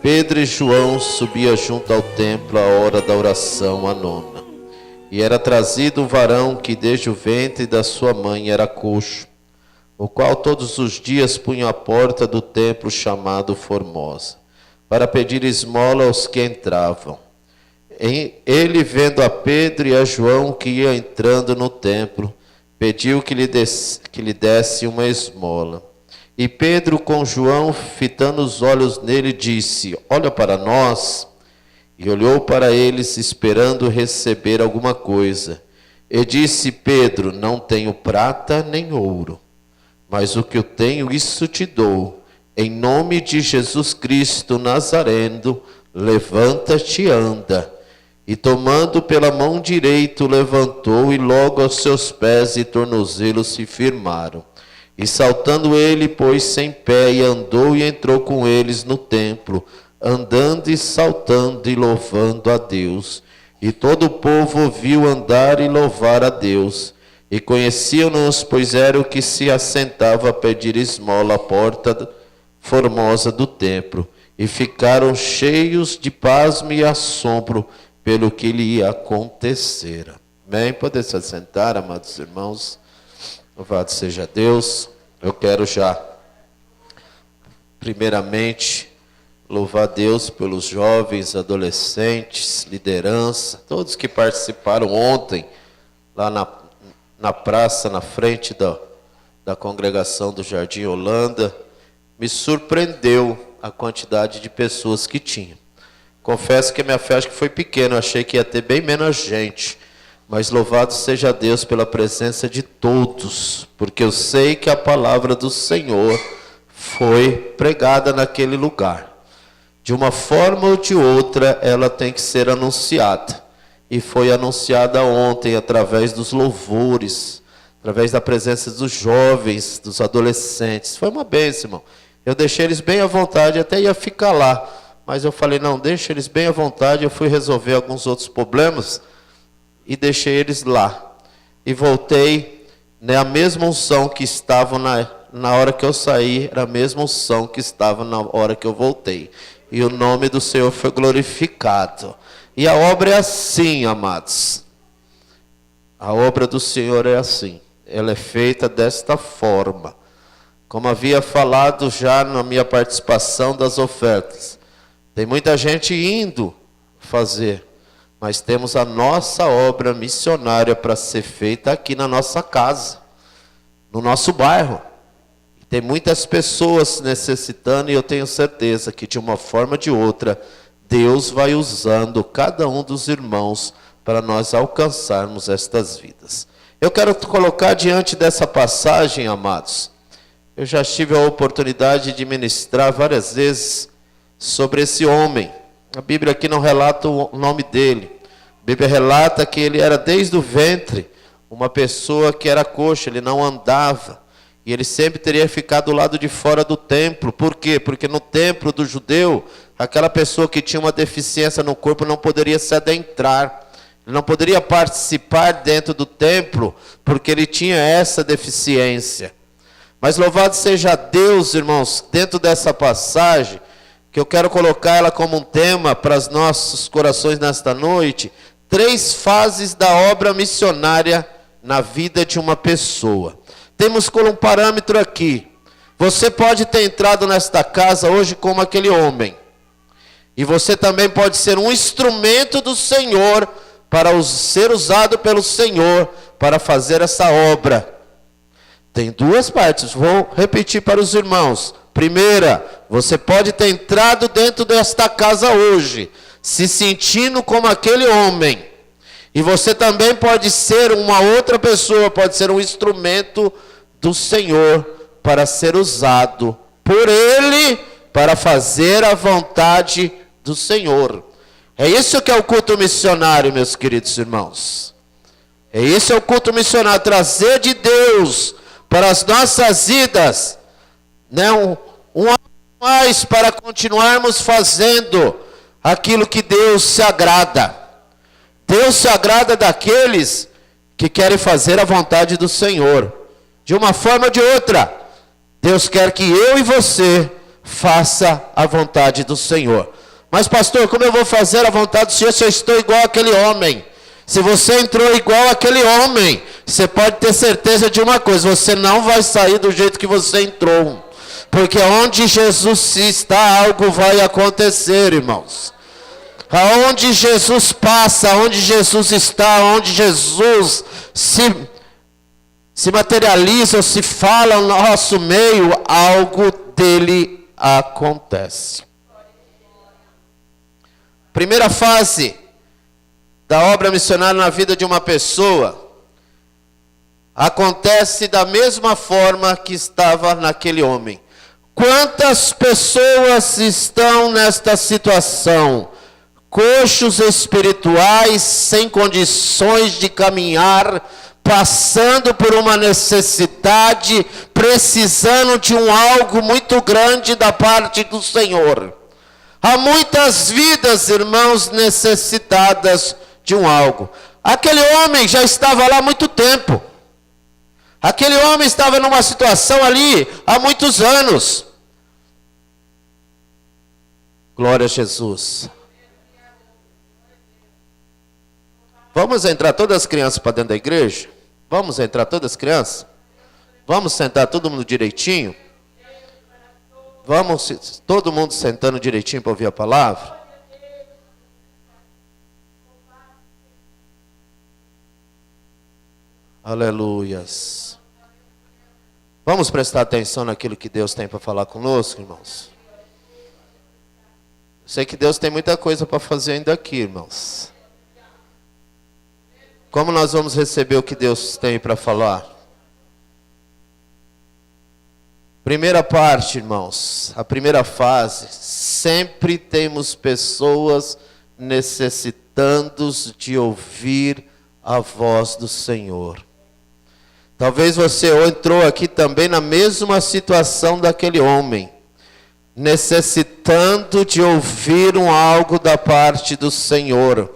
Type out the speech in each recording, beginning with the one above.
Pedro e João subiam junto ao templo à hora da oração, a nona. E era trazido um varão que desde o ventre da sua mãe era coxo, o qual todos os dias punha à porta do templo chamado Formosa, para pedir esmola aos que entravam. Ele, vendo a Pedro e a João que ia entrando no templo, pediu que lhe desse uma esmola. E Pedro, com João, fitando os olhos nele, disse: olha para nós. E olhou para eles, esperando receber alguma coisa. E disse Pedro: não tenho prata nem ouro, mas o que eu tenho, isso te dou. Em nome de Jesus Cristo Nazareno, levanta-te e anda. E tomando pela mão direita, levantou, e logo aos seus pés e tornozelos se firmaram. E saltando ele, pôs-se em pé, e andou e entrou com eles no templo, andando e saltando e louvando a Deus. E todo o povo ouviu andar e louvar a Deus. E conheciam-nos, pois era o que se assentava a pedir esmola à porta formosa do templo. E ficaram cheios de pasmo e assombro pelo que lhe acontecera. Bem, poder se assentar, amados irmãos. Louvado seja Deus. Eu quero já, primeiramente, louvar Deus pelos jovens, adolescentes, liderança, todos que participaram ontem, lá na praça, na frente da congregação do Jardim Holanda. Me surpreendeu a quantidade de pessoas que tinha. Confesso que a minha fé acho que foi pequena, eu achei que ia ter bem menos gente. Mas louvado seja Deus pela presença de todos, porque eu sei que a palavra do Senhor foi pregada naquele lugar. De uma forma ou de outra, ela tem que ser anunciada. E foi anunciada ontem através dos louvores, através da presença dos jovens, dos adolescentes. Foi uma bênção, irmão. Eu deixei eles bem à vontade, até ia ficar lá. Mas eu falei, não, deixa eles bem à vontade. Eu fui resolver alguns outros problemas e deixei eles lá. E voltei, né, a mesma unção que estava na hora que eu saí, era a mesma unção que estava na hora que eu voltei. E o nome do Senhor foi glorificado. E a obra é assim, amados. A obra do Senhor é assim. Ela é feita desta forma. Como havia falado já na minha participação das ofertas. Tem muita gente indo fazer. Mas temos a nossa obra missionária para ser feita aqui na nossa casa, no nosso bairro. Tem muitas pessoas necessitando e eu tenho certeza que de uma forma ou de outra, Deus vai usando cada um dos irmãos para nós alcançarmos estas vidas. Eu quero colocar diante dessa passagem, amados, eu já tive a oportunidade de ministrar várias vezes sobre esse homem. A Bíblia aqui não relata o nome dele. A Bíblia relata que ele era desde o ventre uma pessoa que era coxa, ele não andava. E ele sempre teria ficado do lado de fora do templo. Por quê? Porque no templo do judeu, aquela pessoa que tinha uma deficiência no corpo não poderia se adentrar. Ele não poderia participar dentro do templo, porque ele tinha essa deficiência. Mas louvado seja Deus, irmãos, dentro dessa passagem, que eu quero colocar ela como um tema para os nossos corações nesta noite, 3 fases da obra missionária na vida de uma pessoa. Temos como um parâmetro aqui. Você pode ter entrado nesta casa hoje como aquele homem. E você também pode ser um instrumento do Senhor para ser usado pelo Senhor para fazer essa obra. Tem 2 partes, vou repetir para os irmãos. Primeira, você pode ter entrado dentro desta casa hoje, se sentindo como aquele homem. E você também pode ser uma outra pessoa, pode ser um instrumento do Senhor para ser usado por Ele para fazer a vontade do Senhor. É isso que é o culto missionário, meus queridos irmãos. É isso que é o culto missionário, trazer de Deus para as nossas vidas, né, um a mais para continuarmos fazendo aquilo que Deus se agrada. Deus se agrada daqueles que querem fazer a vontade do Senhor. De uma forma ou de outra, Deus quer que eu e você faça a vontade do Senhor. Mas pastor, como eu vou fazer a vontade do Senhor se eu estou igual àquele homem? Se você entrou igual àquele homem, você pode ter certeza de uma coisa: você não vai sair do jeito que você entrou. Porque onde Jesus está, algo vai acontecer, irmãos. Aonde Jesus passa, onde Jesus está, onde Jesus se materializa ou se fala no nosso meio, algo dele acontece. Primeira fase da obra missionária na vida de uma pessoa acontece da mesma forma que estava naquele homem. Quantas pessoas estão nesta situação? Coxos espirituais, sem condições de caminhar, passando por uma necessidade, precisando de algo muito grande da parte do Senhor. Há muitas vidas, irmãos, necessitadas de algo. Aquele homem já estava lá há muito tempo. Aquele homem estava numa situação ali há muitos anos. Glória a Jesus. Vamos entrar todas as crianças para dentro da igreja? Vamos entrar todas as crianças? Vamos sentar todo mundo direitinho? Vamos, todo mundo sentando direitinho para ouvir a palavra? Aleluias. Vamos prestar atenção naquilo que Deus tem para falar conosco, irmãos? Eu sei que Deus tem muita coisa para fazer ainda aqui, irmãos. Como nós vamos receber o que Deus tem para falar? Primeira parte, irmãos, a primeira fase, sempre temos pessoas necessitando de ouvir a voz do Senhor. Talvez você entrou aqui também na mesma situação daquele homem, necessitando de ouvir algo da parte do Senhor.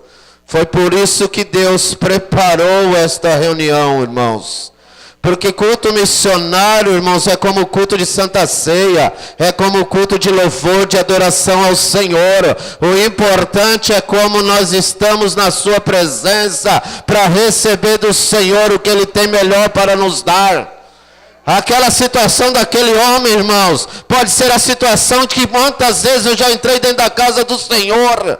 Foi por isso que Deus preparou esta reunião, irmãos. Porque culto missionário, irmãos, é como o culto de Santa Ceia, é como o culto de louvor, de adoração ao Senhor. O importante é como nós estamos na sua presença para receber do Senhor o que Ele tem melhor para nos dar. Aquela situação daquele homem, irmãos, pode ser a situação de que muitas vezes eu já entrei dentro da casa do Senhor,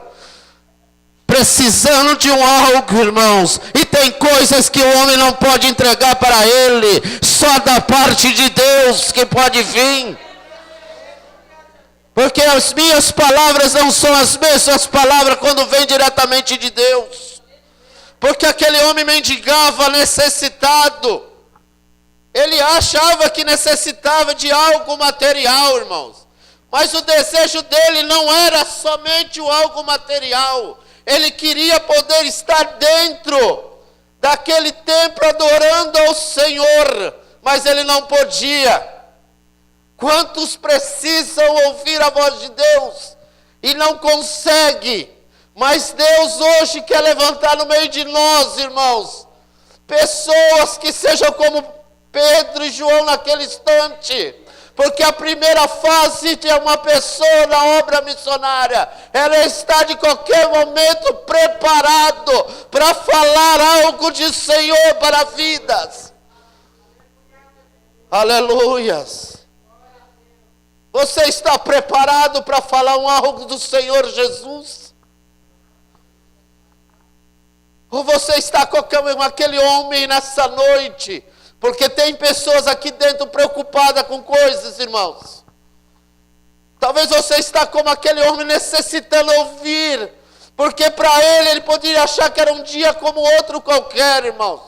precisando de algo, irmãos, e tem coisas que o homem não pode entregar para ele, só da parte de Deus que pode vir. Porque as minhas palavras não são as mesmas palavras quando vêm diretamente de Deus. Porque aquele homem mendigava, necessitado. Ele achava que necessitava de algo material, irmãos. Mas o desejo dele não era somente o algo material. Ele queria poder estar dentro daquele templo adorando ao Senhor, mas ele não podia. Quantos precisam ouvir a voz de Deus e não conseguem? Mas Deus hoje quer levantar no meio de nós, irmãos, pessoas que sejam como Pedro e João naquele instante. Porque a primeira fase de uma pessoa na obra missionária, ela está de qualquer momento preparado para falar algo de Senhor para vidas. Aleluias. Você está preparado para falar algo do Senhor Jesus? Ou você está como aquele homem nessa noite? Porque tem pessoas aqui dentro preocupadas com coisas, irmãos. Talvez você está como aquele homem necessitando ouvir. Porque para ele poderia achar que era um dia como outro qualquer, irmãos.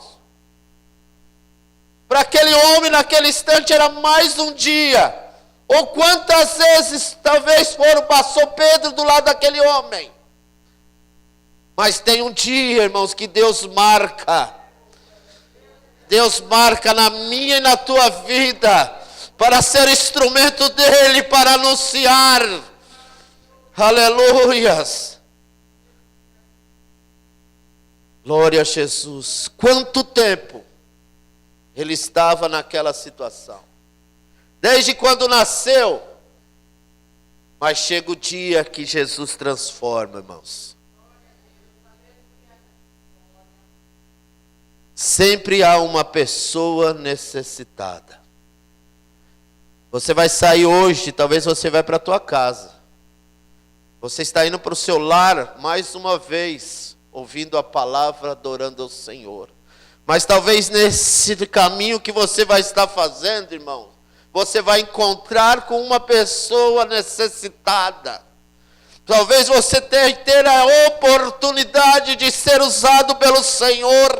Para aquele homem naquele instante era mais um dia. Ou quantas vezes talvez passou Pedro do lado daquele homem. Mas tem um dia, irmãos, que Deus marca. Deus marca na minha e na tua vida para ser instrumento dele para anunciar. Aleluias. Glória a Jesus. Quanto tempo ele estava naquela situação? Desde quando nasceu, Mas chega o dia que Jesus transforma, irmãos. Sempre há uma pessoa necessitada. Você vai sair hoje, talvez você vai para a tua casa. Você está indo para o seu lar mais uma vez, ouvindo a palavra, adorando ao Senhor. Mas talvez nesse caminho que você vai estar fazendo, irmão, você vai encontrar com uma pessoa necessitada. Talvez você tenha que ter a oportunidade de ser usado pelo Senhor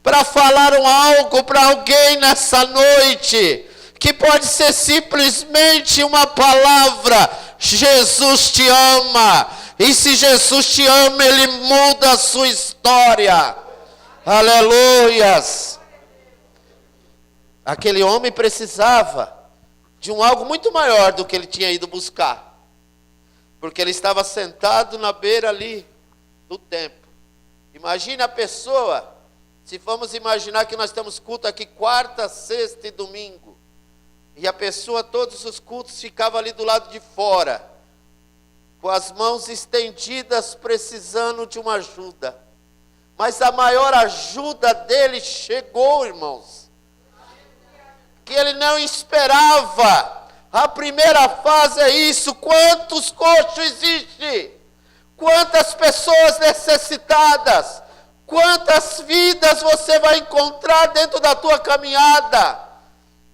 para falar algo para alguém nessa noite, que pode ser simplesmente uma palavra: Jesus te ama. E se Jesus te ama, Ele muda a sua história. Aleluias. Aquele homem precisava de algo muito maior do que ele tinha ido buscar. Porque ele estava sentado na beira ali do templo. Imagine a pessoa, se vamos imaginar que nós temos culto aqui quarta, sexta e domingo. E a pessoa, todos os cultos, ficava ali do lado de fora, com as mãos estendidas, precisando de uma ajuda. Mas a maior ajuda dele chegou, irmãos, que ele não esperava. A primeira fase é isso. Quantos coxos existem? Quantas pessoas necessitadas? Quantas vidas você vai encontrar dentro da tua caminhada,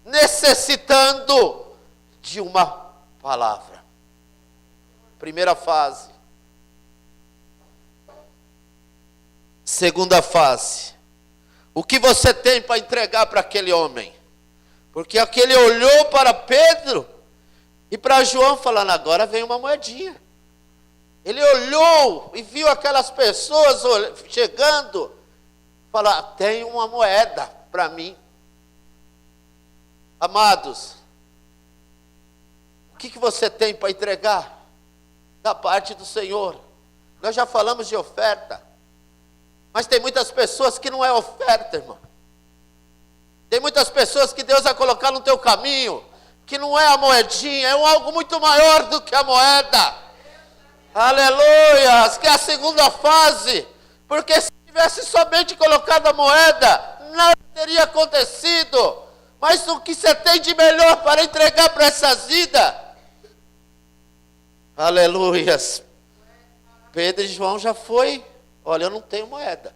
necessitando de uma palavra? Primeira fase. Segunda fase. O que você tem para entregar para aquele homem? Porque aquele olhou para Pedro e para João falando: agora vem uma moedinha. Ele olhou e viu aquelas pessoas chegando, falou: tem uma moeda para mim. Amados, o que você tem para entregar da parte do Senhor? Nós já falamos de oferta, mas tem muitas pessoas que não é oferta, irmão. Tem muitas pessoas que Deus vai colocar no teu caminho, que não é a moedinha, é algo muito maior do que a moeda. Aleluia! Que é a segunda fase. Porque se tivesse somente colocado a moeda, nada teria acontecido. Mas o que você tem de melhor para entregar para essas vidas? Aleluias! Pedro e João já foi. Olha, eu não tenho moeda.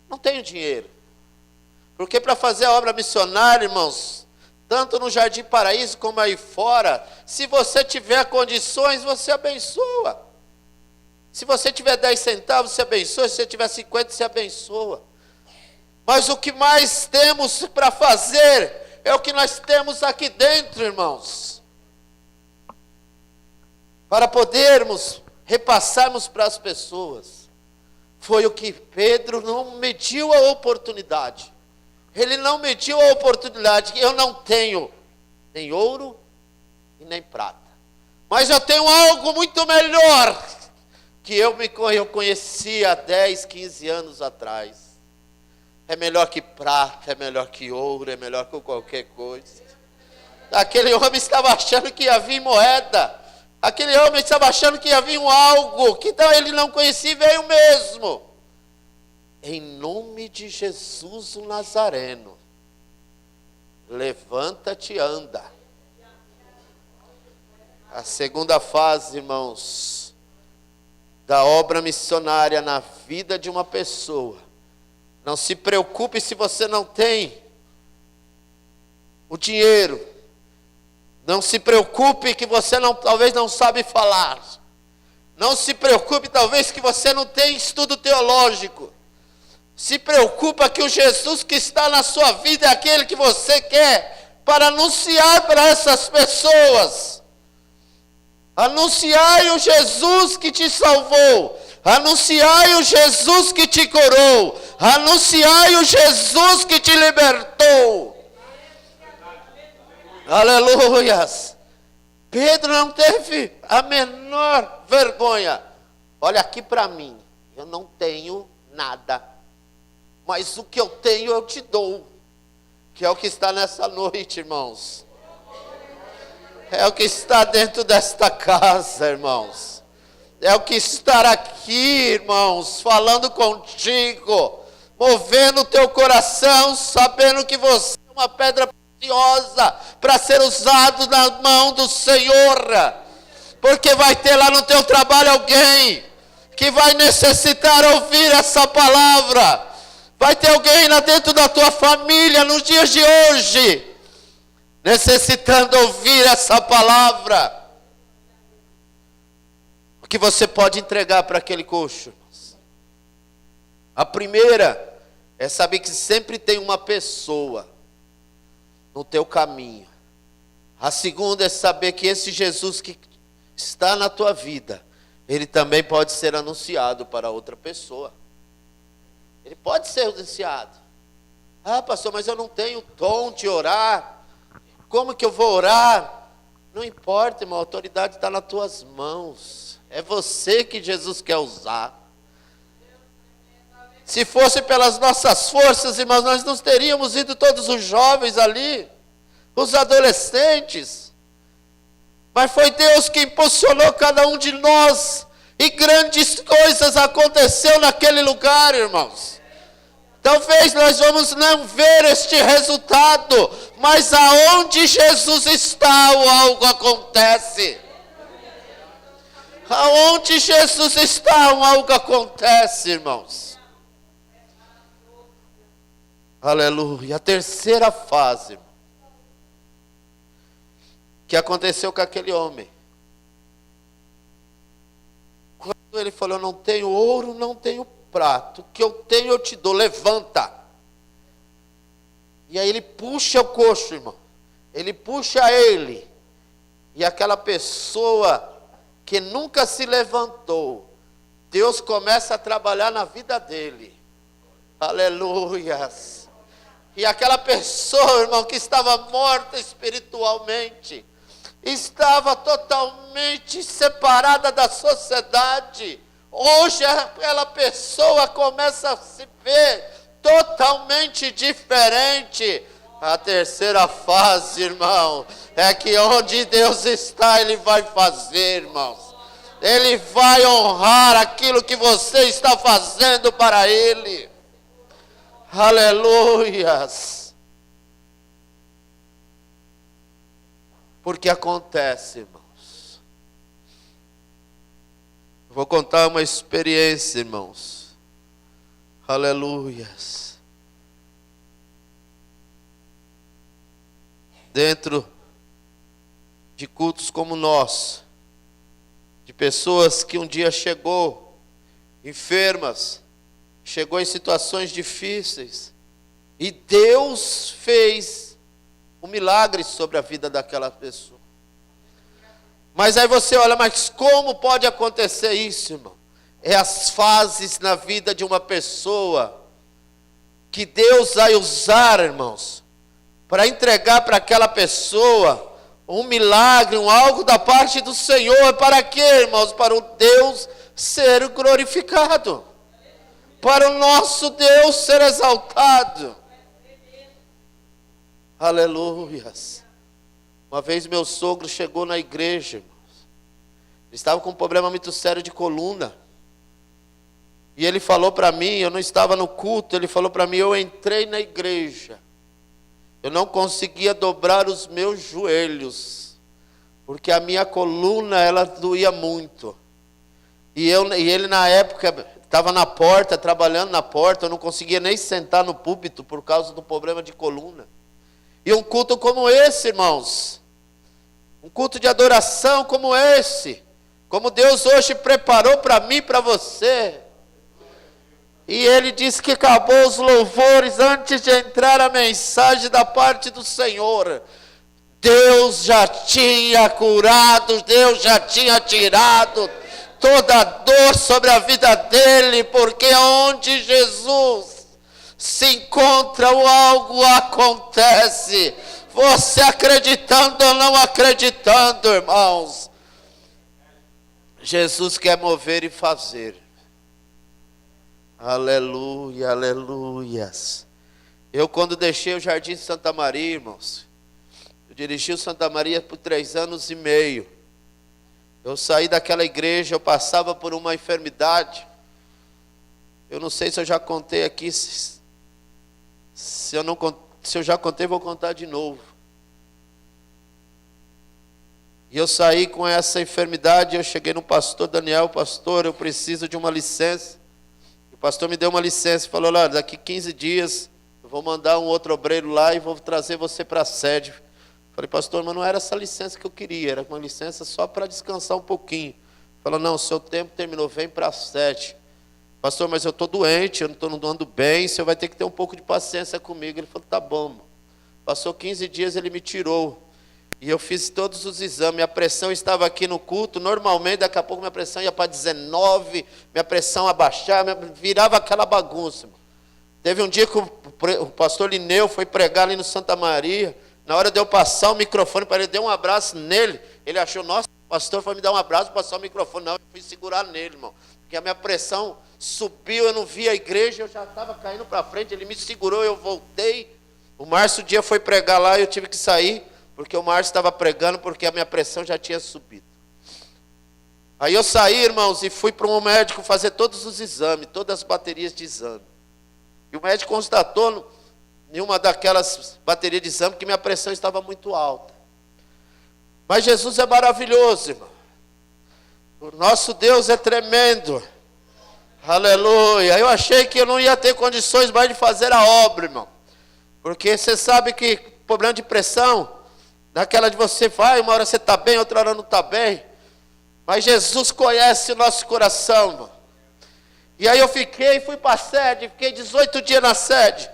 Não tenho dinheiro. Porque para fazer a obra missionária, irmãos, tanto no Jardim Paraíso como aí fora, se você tiver condições, você abençoa. Se você tiver 10 centavos, você abençoa. Se você tiver 50, você abençoa. Mas o que mais temos para fazer é o que nós temos aqui dentro, irmãos. Para podermos repassarmos para as pessoas. Foi o que Pedro não mediu a oportunidade. Ele não mediu a oportunidade. Eu não tenho nem ouro e nem prata, mas eu tenho algo muito melhor, que eu conheci há 10, 15 anos atrás. É melhor que prata, é melhor que ouro, é melhor que qualquer coisa. Aquele homem estava achando que ia vir moeda. Aquele homem estava achando que ia vir algo que ele não conhecia e veio mesmo. Em nome de Jesus o Nazareno, levanta-te e anda. A segunda fase, irmãos, da obra missionária na vida de uma pessoa. Não se preocupe se você não tem o dinheiro. Não se preocupe que você talvez não sabe falar. Não se preocupe talvez que você não tem estudo teológico. Se preocupa que o Jesus que está na sua vida é aquele que você quer para anunciar para essas pessoas. Anunciai o Jesus que te salvou. Anunciai o Jesus que te curou. Anunciai o Jesus que te libertou. Aleluias. Pedro não teve a menor vergonha. Olha aqui para mim, eu não tenho nada, mas o que eu tenho eu te dou, que é o que está nessa noite, irmãos. É o que está dentro desta casa, irmãos. É o que está aqui, irmãos, falando contigo, movendo o teu coração, sabendo que você é uma pedra preciosa para ser usado na mão do Senhor. Porque vai ter lá no teu trabalho alguém que vai necessitar ouvir essa palavra. Vai ter alguém lá dentro da tua família nos dias de hoje necessitando ouvir essa palavra. O que você pode entregar para aquele coxo? A primeira é saber que sempre tem uma pessoa no teu caminho. A segunda é saber que esse Jesus que está na tua vida, ele também pode ser anunciado para outra pessoa. Ele pode ser anunciado. Ah, pastor, mas eu não tenho dom de orar. Como que eu vou orar? Não importa, irmão, a autoridade está nas tuas mãos. É você que Jesus quer usar. Se fosse pelas nossas forças, irmãos, nós não teríamos ido todos os jovens ali, os adolescentes. Mas foi Deus que impulsionou cada um de nós, e grandes coisas aconteceram naquele lugar, irmãos. Talvez nós vamos não ver este resultado, mas aonde Jesus está, algo acontece. Aonde Jesus está, algo acontece, irmãos. Aleluia. A terceira fase, irmão, que aconteceu com aquele homem. Quando ele falou, não tenho ouro, não tenho prato, o que eu tenho eu te dou, levanta. E aí ele puxa o coxo, irmão. Ele puxa ele. E aquela pessoa que nunca se levantou, Deus começa a trabalhar na vida dele. Aleluias. E aquela pessoa, irmão, que estava morta espiritualmente, estava totalmente separada da sociedade. Hoje aquela pessoa começa a se ver totalmente diferente. A terceira fase, irmão, é que onde Deus está, Ele vai fazer, irmãos. Ele vai honrar aquilo que você está fazendo para Ele. Aleluias. Porque acontece, irmãos. Vou contar uma experiência, irmãos. Aleluias. Dentro de cultos como nós, de pessoas que um dia chegou enfermas, chegou em situações difíceis, e Deus fez um milagre sobre a vida daquela pessoa. Mas aí você olha, mas como pode acontecer isso, irmão? É as fases na vida de uma pessoa que Deus vai usar, irmãos, para entregar para aquela pessoa um milagre, um algo da parte do Senhor. Para quê, irmãos? Para o Deus ser glorificado. Para o nosso Deus ser exaltado. Aleluias. Uma vez meu sogro chegou na igreja, irmãos. Ele estava com um problema muito sério de coluna. E ele falou para mim, eu não estava no culto, ele falou para mim, eu entrei na igreja. Eu não conseguia dobrar os meus joelhos, porque a minha coluna, ela doía muito. E ele na época estava na porta, trabalhando na porta, eu não conseguia nem sentar no púlpito por causa do problema de coluna. E um culto como esse, irmãos, um culto de adoração como esse, como Deus hoje preparou para mim e para você. E ele disse que acabou os louvores antes de entrar a mensagem da parte do Senhor. Deus já tinha curado, Deus já tinha tirado toda a dor sobre a vida dele, porque onde Jesus se encontra, o algo acontece. Você acreditando ou não acreditando, irmãos, Jesus quer mover e fazer. Aleluia, aleluias. Eu quando deixei o Jardim Santa Maria, irmãos, dirigi o Santa Maria por 3 anos e meio. Eu saí daquela igreja, eu passava por uma enfermidade. Eu não sei se eu já contei aqui, se eu já contei, vou contar de novo. E eu saí com essa enfermidade, eu cheguei no pastor Daniel, pastor, eu preciso de uma licença. O pastor me deu uma licença e falou, olha, daqui 15 dias eu vou mandar um outro obreiro lá e vou trazer você para a sede. Falei, pastor, mas não era essa licença que eu queria, era uma licença só para descansar um pouquinho. Falou, não, o seu tempo terminou, vem para a sede. Pastor, mas eu estou doente, eu não estou andando bem, o senhor vai ter que ter um pouco de paciência comigo. Ele falou, tá bom, mano. Passou 15 dias, ele me tirou. E eu fiz todos os exames, minha pressão estava aqui no culto, normalmente daqui a pouco minha pressão ia para 19, minha pressão abaixava, virava aquela bagunça. Mano. Teve um dia que o pastor Lineu foi pregar ali no Santa Maria, na hora de eu passar o microfone para ele, dei um abraço nele, ele achou, nossa, o pastor foi me dar um abraço, passar o microfone, não, eu fui segurar nele, irmão, porque a minha pressão subiu, eu não vi a igreja, eu já estava caindo para frente, ele me segurou, eu voltei, o Márcio um dia foi pregar lá, eu tive que sair, porque o Márcio estava pregando, porque a minha pressão já tinha subido. Aí eu saí, irmãos, e fui para um médico fazer todos os exames, todas as baterias de exame. E o médico constatou, em uma daquelas baterias de exame, que minha pressão estava muito alta. Mas Jesus é maravilhoso, irmão. O nosso Deus é tremendo. Aleluia. Eu achei que eu não ia ter condições mais de fazer a obra, irmão. Porque você sabe que problema de pressão, naquela de você vai, uma hora você está bem, outra hora não está bem. Mas Jesus conhece o nosso coração, irmão. E aí eu fui para a sede, fiquei 18 dias na sede.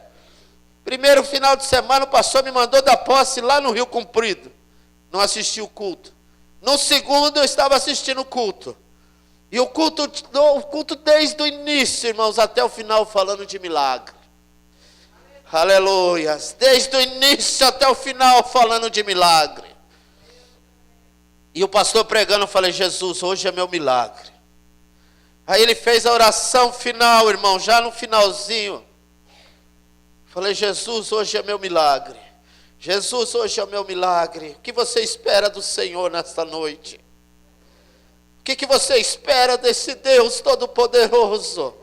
Primeiro final de semana o pastor me mandou dar posse lá no Rio Comprido. Não assisti o culto. No segundo eu estava assistindo o culto. E o culto desde o início, irmãos, até o final falando de milagre. Aleluia. Desde o início até o final falando de milagre. E o pastor pregando, eu falei, Jesus, hoje é meu milagre. Aí ele fez a oração final, irmão, já no finalzinho. Falei, Jesus, hoje é meu milagre. Jesus, hoje é o meu milagre. O que você espera do Senhor nesta noite? O que você espera desse Deus Todo-Poderoso?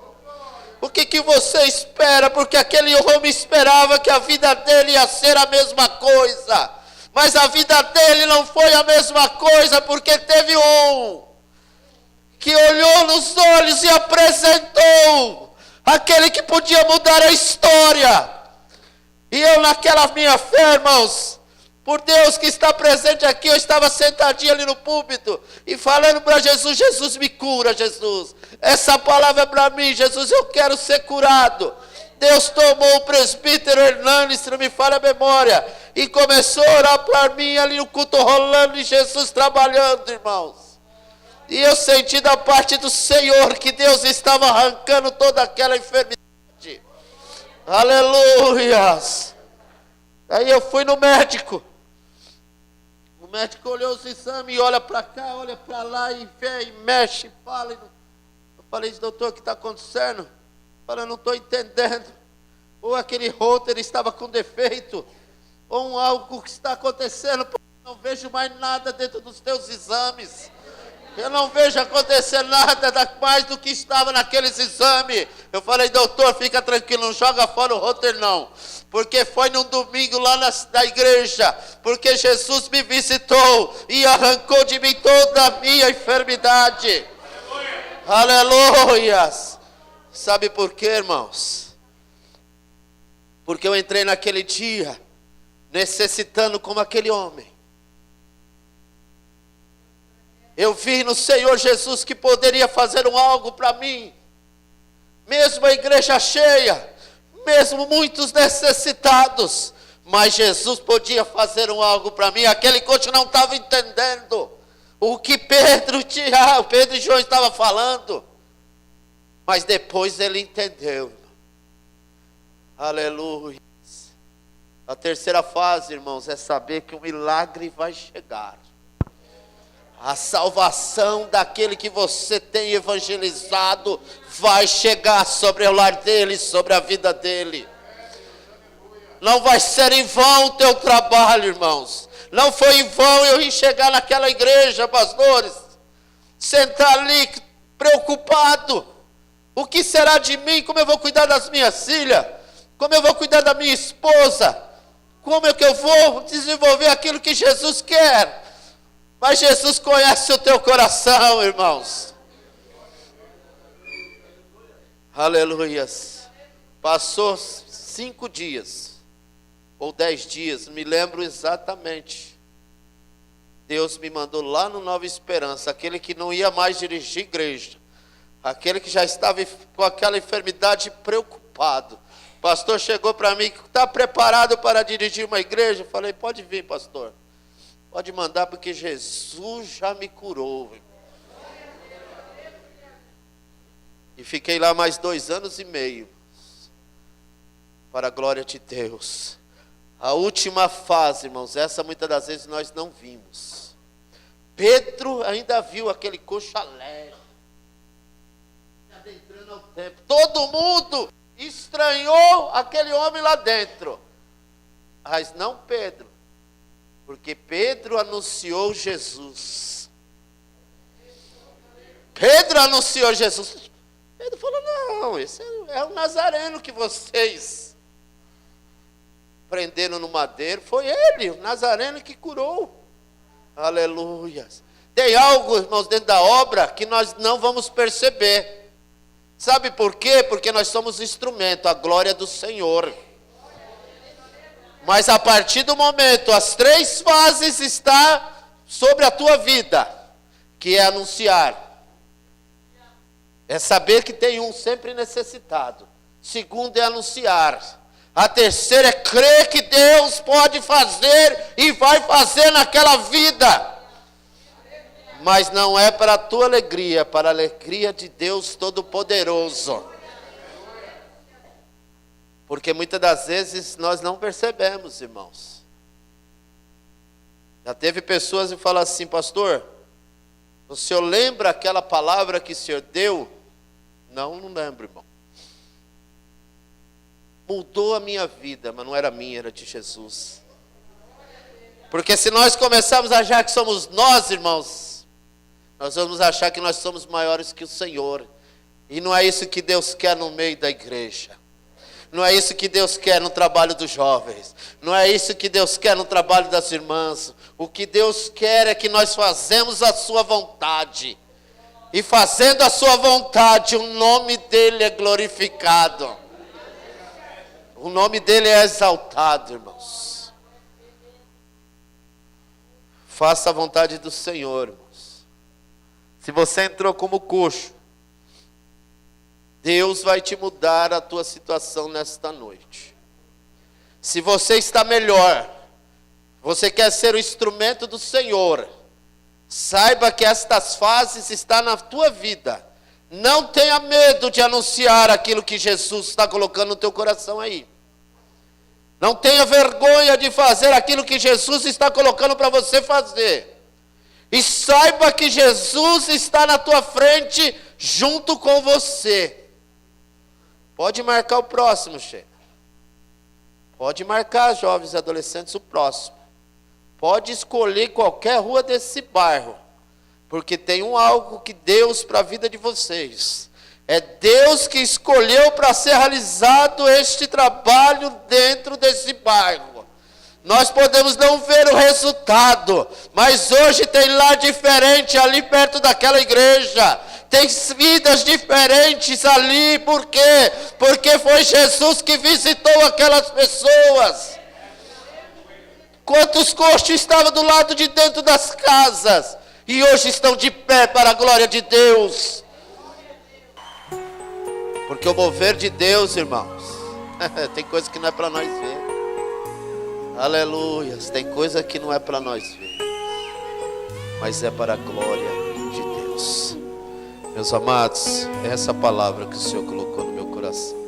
O que você espera? Porque aquele homem esperava que a vida dele ia ser a mesma coisa. Mas a vida dele não foi a mesma coisa, porque teve um que olhou nos olhos e apresentou aquele que podia mudar a história. E eu naquela minha fé, irmãos, por Deus que está presente aqui, eu estava sentadinho ali no púlpito e falando para Jesus, Jesus me cura, Jesus. Essa palavra é para mim, Jesus, eu quero ser curado. Deus tomou o presbítero Hernandes, se não me falha a memória, e começou a orar para mim ali no culto rolando e Jesus trabalhando, irmãos. E eu senti da parte do Senhor que Deus estava arrancando toda aquela enfermidade. Aleluias. Aí eu fui no médico. O médico olhou os exames, olha para cá, olha para lá e vê, e mexe, e fala. Eu falei, doutor, o que está acontecendo? Eu não estou entendendo. Ou aquele router estava com defeito, ou algo que está acontecendo, porque eu não vejo mais nada dentro dos teus exames. Eu não vejo acontecer nada mais do que estava naqueles exames. Eu falei, doutor, fica tranquilo, não joga fora o router não. Porque foi num domingo lá na igreja. Porque Jesus me visitou e arrancou de mim toda a minha enfermidade. Aleluias. Sabe por quê, irmãos? Porque eu entrei naquele dia necessitando como aquele homem. Eu vi no Senhor Jesus que poderia fazer algo para mim. Mesmo a igreja cheia, mesmo muitos necessitados, mas Jesus podia fazer algo para mim. Aquele coach não estava entendendo o que Pedro e João estavam falando. Mas depois ele entendeu. Aleluia. A terceira fase, irmãos, é saber que o milagre vai chegar. A salvação daquele que você tem evangelizado vai chegar sobre o lar dele, sobre a vida dele. Não vai ser em vão o teu trabalho, irmãos. Não foi em vão eu ir chegar naquela igreja, pastores, sentar ali preocupado. O que será de mim? Como eu vou cuidar das minhas filhas? Como eu vou cuidar da minha esposa? Como é que eu vou desenvolver aquilo que Jesus quer? Mas Jesus conhece o teu coração, irmãos. Aleluias. Passou 5 dias, ou 10 dias, me lembro exatamente. Deus me mandou lá no Nova Esperança, aquele que não ia mais dirigir igreja, aquele que já estava com aquela enfermidade preocupado. O pastor chegou para mim, está preparado para dirigir uma igreja? Eu falei, pode vir, pastor. Pode mandar, porque Jesus já me curou. E fiquei lá mais 2 anos e meio. Para a glória de Deus. A última fase, irmãos, essa muitas das vezes nós não vimos. Pedro ainda viu aquele coxa leve, adentrando ao templo. Todo mundo estranhou aquele homem lá dentro. Mas não Pedro. Porque Pedro anunciou Jesus. Pedro anunciou Jesus. Pedro falou, não, esse é o Nazareno que vocês prenderam no madeiro. Foi ele, o Nazareno, que curou. Aleluia. Tem algo, irmãos, dentro da obra que nós não vamos perceber. Sabe por quê? Porque nós somos instrumento, a glória do Senhor. Mas a partir do momento, as 3 fases estão sobre a tua vida, que é anunciar. É saber que tem um sempre necessitado. 2 é anunciar. A 3ª é crer que Deus pode fazer e vai fazer naquela vida. Mas não é para a tua alegria, é para a alegria de Deus Todo-Poderoso. Porque muitas das vezes nós não percebemos, irmãos. Já teve pessoas que falam assim, pastor, o senhor lembra aquela palavra que o senhor deu? Não lembro, irmão. Mudou a minha vida, mas não era minha, era de Jesus. Porque se nós começarmos a achar que somos nós, irmãos, nós vamos achar que nós somos maiores que o Senhor. E não é isso que Deus quer no meio da igreja. Não é isso que Deus quer no trabalho dos jovens. Não é isso que Deus quer no trabalho das irmãs. O que Deus quer é que nós fazemos a sua vontade. E fazendo a sua vontade, o nome dele é glorificado. O nome dele é exaltado, irmãos. Faça a vontade do Senhor, irmãos. Se você entrou como coxo, Deus vai te mudar a tua situação nesta noite. Se você está melhor, você quer ser o instrumento do Senhor, saiba que estas fases estão na tua vida. Não tenha medo de anunciar aquilo que Jesus está colocando no teu coração aí. Não tenha vergonha de fazer aquilo que Jesus está colocando para você fazer. E saiba que Jesus está na tua frente junto com você. Pode marcar o próximo, Sheila. Pode marcar, jovens e adolescentes, o próximo. Pode escolher qualquer rua desse bairro. Porque tem algo que Deus para a vida de vocês. É Deus que escolheu para ser realizado este trabalho dentro desse bairro. Nós podemos não ver o resultado, mas hoje tem lá diferente ali perto daquela igreja. Tem vidas diferentes ali, por quê? Porque foi Jesus que visitou aquelas pessoas. Quantos coxos estavam do lado de dentro das casas e hoje estão de pé para a glória de Deus. Porque o mover de Deus, irmãos, tem coisa que não é para nós ver. Aleluia, tem coisa que não é para nós ver, mas é para a glória de Deus. Meus amados, é essa palavra que o Senhor colocou no meu coração.